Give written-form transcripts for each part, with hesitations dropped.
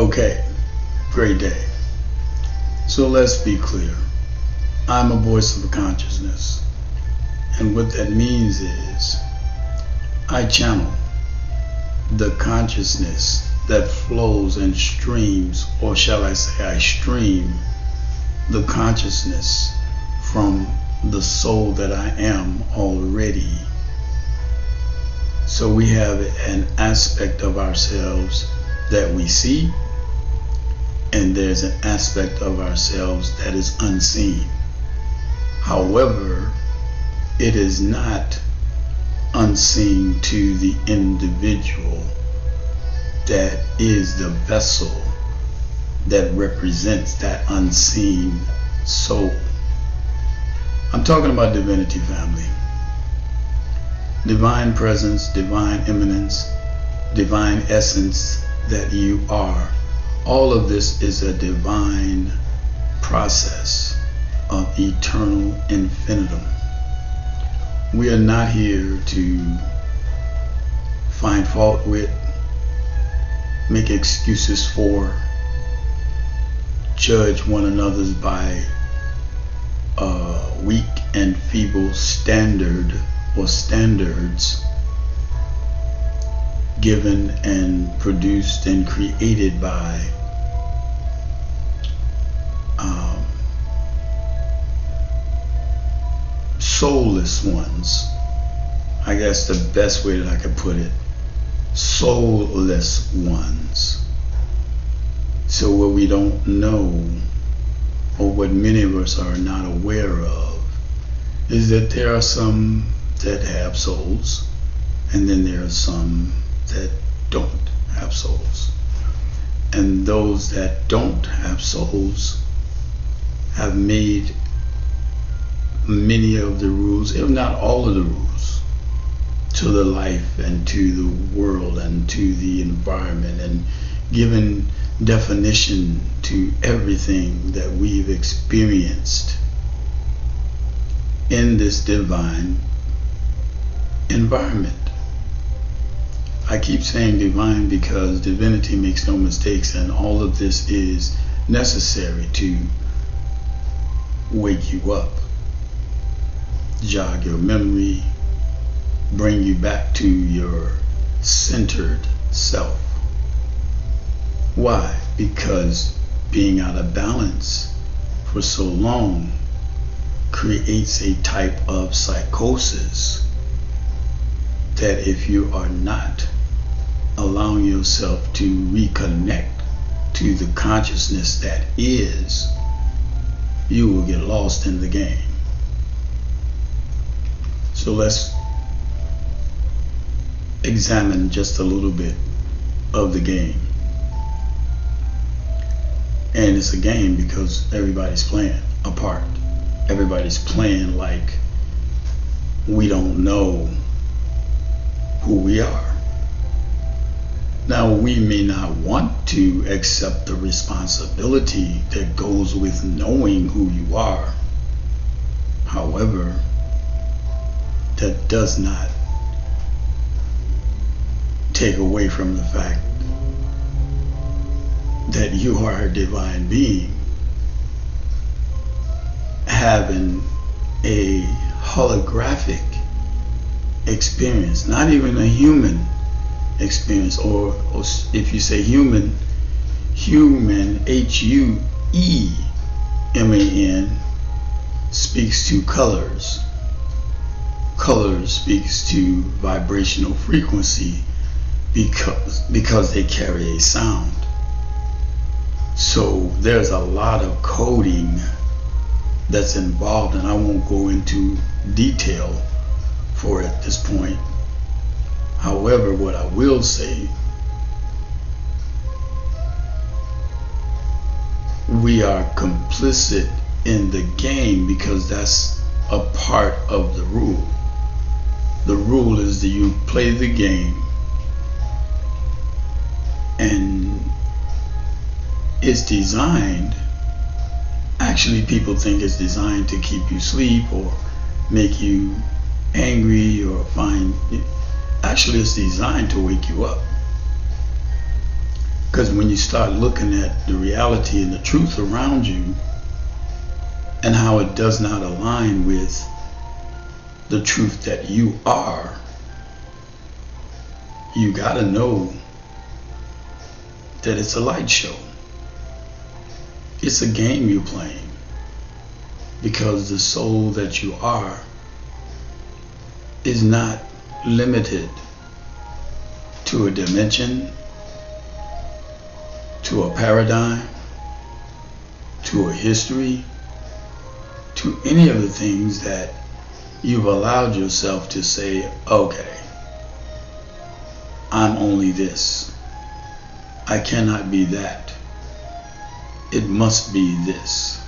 Okay, great day. So let's be clear. I'm a voice of consciousness. And what that means is I channel the consciousness that flows and streams, or shall I say I stream the consciousness from the soul that I am already. So we have an aspect of ourselves that we see, and there's an aspect of ourselves that is unseen. However, it is not unseen to the individual that is the vessel that represents that unseen soul. I'm talking about divinity, family. Divine presence, divine immanence, divine essence that you are. All of this is a divine process of eternal infinitum. We are not here to find fault with, make excuses for, judge one another's by a weak and feeble standard or standards given and produced and created by soulless ones. I guess the best way that I could put it, soulless ones. So what we don't know, or what many of us are not aware of, is that there are some that have souls, and then there are some that don't have souls. And those that don't have souls have made many of the rules, if not all of the rules, to the life and to the world and to the environment, and given definition to everything that we've experienced in this divine environment. I keep saying divine because divinity makes no mistakes, and all of this is necessary to wake you up, jog your memory, bring you back to your centered self. Why? Because being out of balance for so long creates a type of psychosis that if you are not allowing yourself to reconnect to the consciousness that is, you will get lost in the game. So let's examine just a little bit of the game. And it's a game because everybody's playing a part. Everybody's playing like we don't know who we are. Now, we may not want to accept the responsibility that goes with knowing who you are. However, that does not take away from the fact that you are a divine being having a holographic experience, not even a human experience, or if you say human, H-U-E-M-A-N speaks to colors. Color speaks to vibrational frequency because they carry a sound. So there's a lot of coding that's involved, and I won't go into detail for it at this point. However, what I will say, we are complicit in the game because that's a part of the rule. The rule is that you play the game, and it's designed, actually people think it's designed to keep you asleep or make you angry or find, actually it's designed to wake you up. Because when you start looking at the reality and the truth around you and how it does not align with the truth that you are, you gotta know that it's a light show. It's a game you're playing, because the soul that you are is not limited to a dimension, to a paradigm, to a history, to any of the things that you've allowed yourself to say, okay, I'm only this. I cannot be that. It must be this.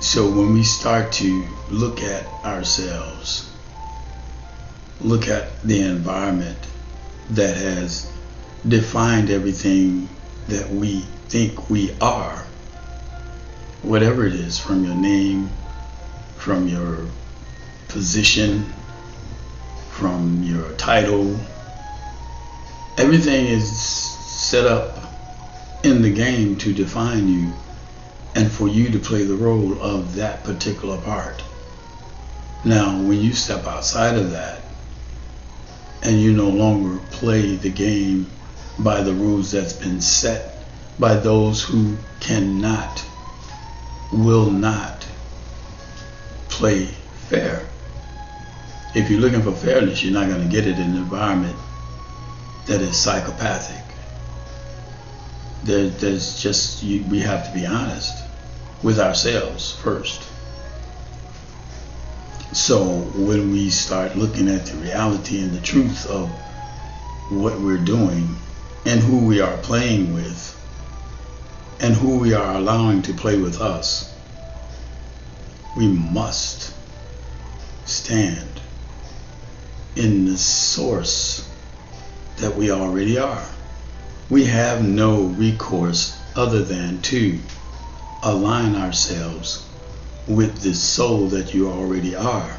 So when we start to look at ourselves, look at the environment that has defined everything that we think we are, whatever it is, from your name, from your position, from your title, everything is set up in the game to define you and for you to play the role of that particular part. Now, when you step outside of that and you no longer play the game by the rules that's been set by those who cannot, will not play fair. If you're looking for fairness, you're not going to get it in an environment that is psychopathic. There's just, we have to be honest with ourselves first. So when we start looking at the reality and the truth of what we're doing and who we are playing with and who we are allowing to play with us, we must stand in the source that we already are. We have no recourse other than to align ourselves with the soul that you already are,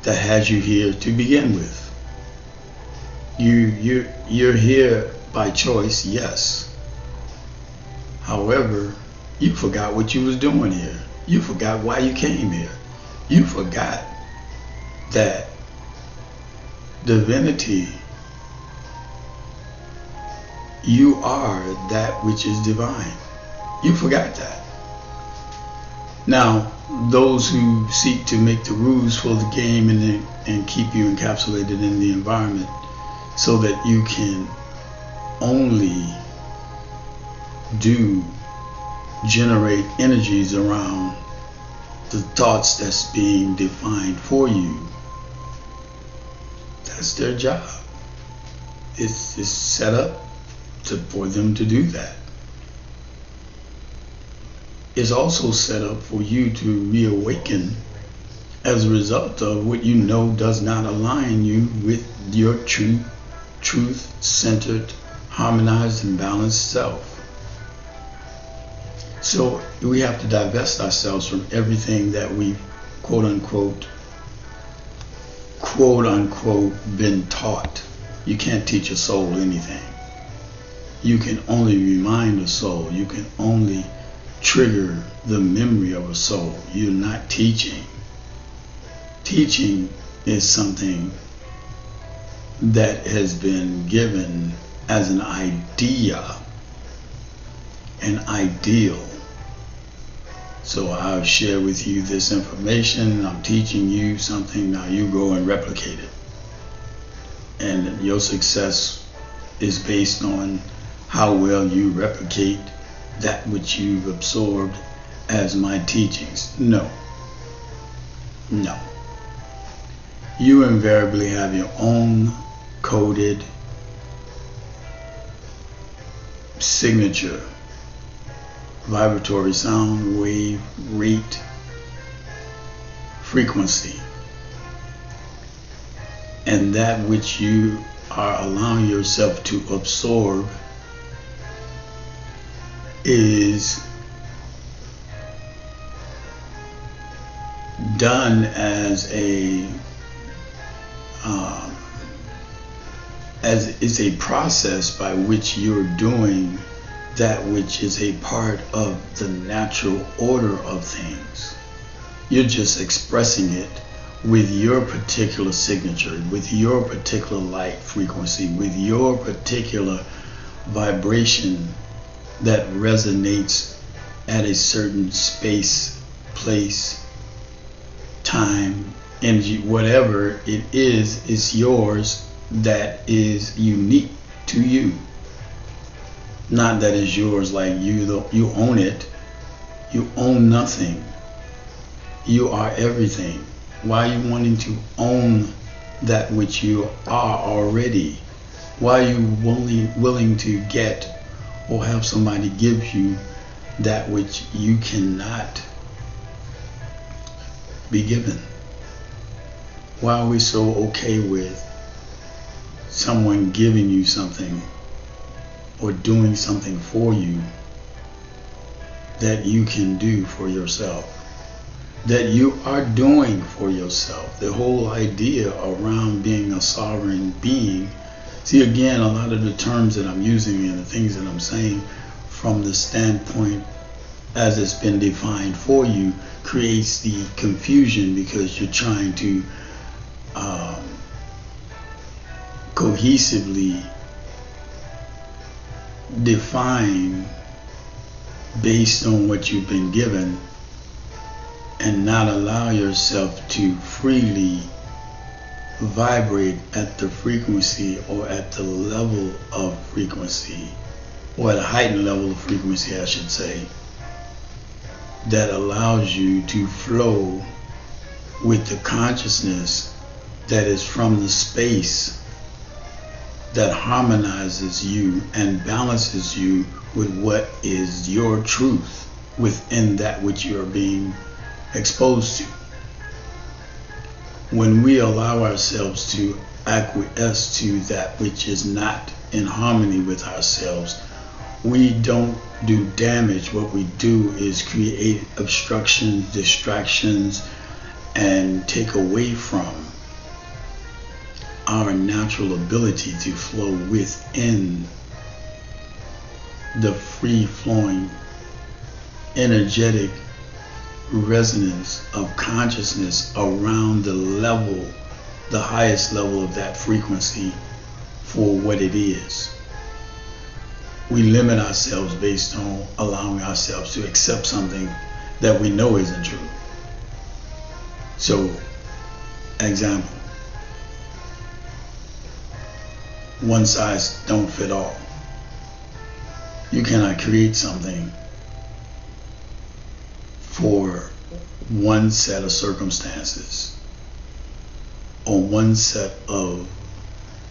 that has you here to begin with. You're here by choice, yes. However, you forgot what you was doing here. You forgot why you came here. You forgot that divinity, you are that which is divine. You forgot that. Now, those who seek to make the rules for the game and keep you encapsulated in the environment so that you can only generate energies around the thoughts that's being defined for you, that's their job. It's set up for them to do that. It's also set up for you to reawaken as a result of what you know does not align you with your true, truth-centered, harmonized, and balanced self. So we have to divest ourselves from everything that we've quote unquote been taught. You can't teach a soul anything. You can only remind a soul. You can only trigger the memory of a soul. You're not teaching. Teaching is something that has been given as an idea, an ideal. So I'll share with you this information, I'm teaching you something, now you go and replicate it. And your success is based on how well you replicate that which you've absorbed as my teachings. No. You invariably have your own coded signature, vibratory sound, wave, rate, frequency. And that which you are allowing yourself to absorb is done as as it's a process by which you're doing that which is a part of the natural order of things. You're just expressing it with your particular signature, with your particular light frequency, with your particular vibration that resonates at a certain space, place, time, energy, whatever it is, it's yours, that is unique to you. Not that it's yours like you own it. You own nothing. You are everything. Why are you wanting to own that which you are already? Why are you willing to get or have somebody give you that which you cannot be given? Why are we so okay with someone giving you something or doing something for you that you can do for yourself, that you are doing for yourself? The whole idea around being a sovereign being, see, again, a lot of the terms that I'm using and the things that I'm saying from the standpoint as it's been defined for you creates the confusion, because you're trying to cohesively define based on what you've been given, and not allow yourself to freely vibrate at the frequency or at the level of frequency, or at a heightened level of frequency, I should say, that allows you to flow with the consciousness that is from the space that harmonizes you and balances you with what is your truth within that which you are being exposed to. When we allow ourselves to acquiesce to that which is not in harmony with ourselves, we don't do damage. What we do is create obstructions, distractions, and take away from our natural ability to flow within the free-flowing energetic resonance of consciousness around the level, the highest level of that frequency for what it is. We limit ourselves based on allowing ourselves to accept something that we know isn't true. So, example, one size don't fit all. You cannot create something for one set of circumstances or one set of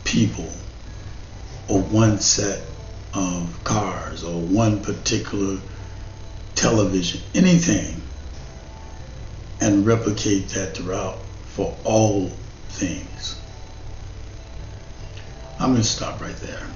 people or one set of cars or one particular television, anything, and replicate that throughout for all things. I'm going to stop right there.